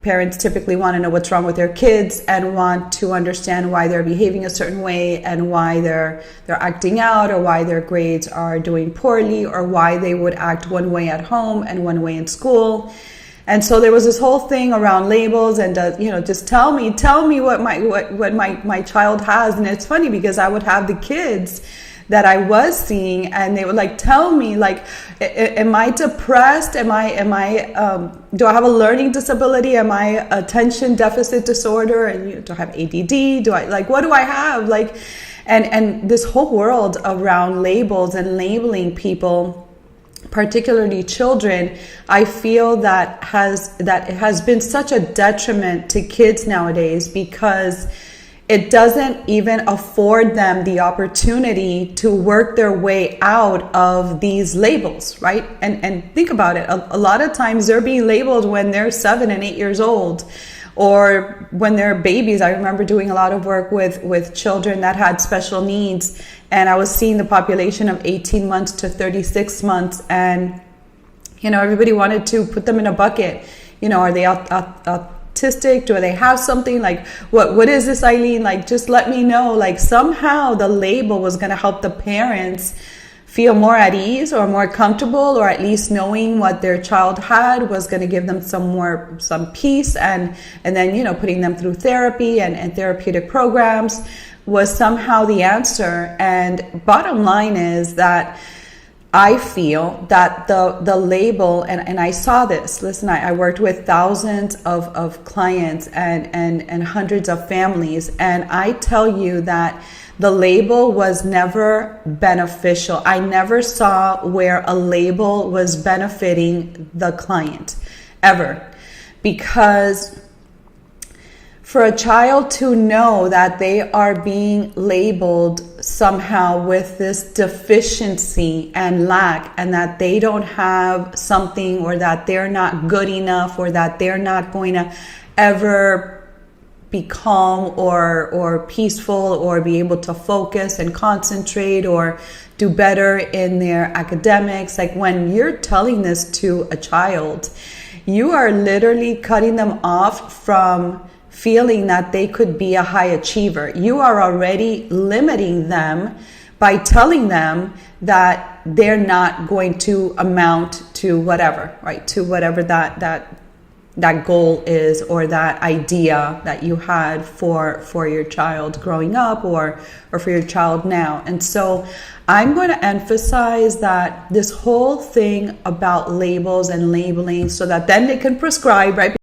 Parents typically want to know what's wrong with their kids and want to understand why they're behaving a certain way and why they're acting out, or why their grades are doing poorly, or why they would act one way at home and one way in school. And so there was this whole thing around labels and just tell me what my child has. And it's funny because I would have the kids that I was seeing, and they would like tell me, like, am I depressed? Do I have a learning disability? Am I attention deficit disorder? And do I have ADD? What do I have? And this whole world around labels and labeling people, particularly children, I feel that it has been such a detriment to kids nowadays, because it doesn't even afford them the opportunity to work their way out of these labels, right? And think about it. A lot of times they're being labeled when they're 7 and 8 years old, or when they're babies. I remember doing a lot of work with children that had special needs, and I was seeing the population of 18 months to 36 months, and everybody wanted to put them in a bucket. Are they autistic? Do they have something? Like, what is this, Eileen? Like, just let me know. Like, somehow the label was going to help the parents feel more at ease or more comfortable, or at least knowing what their child had was going to give them some peace, and then putting them through therapy and therapeutic programs was somehow the answer. And bottom line is that I feel that the label, and I saw this, listen, I worked with thousands of clients and hundreds of families, and I tell you that the label was never beneficial. I never saw where a label was benefiting the client, ever. Because for a child to know that they are being labeled somehow with this deficiency and lack, and that they don't have something, or that they're not good enough, or that they're not going to ever be calm or peaceful, or be able to focus and concentrate, or do better in their academics. Like, when you're telling this to a child, you are literally cutting them off from feeling that they could be a high achiever. You are already limiting them by telling them that they're not going to amount to whatever, right? To whatever that goal is, or that idea that you had for your child growing up, or for your child now. And so I'm going to emphasize that this whole thing about labels and labeling, so that then they can prescribe, right?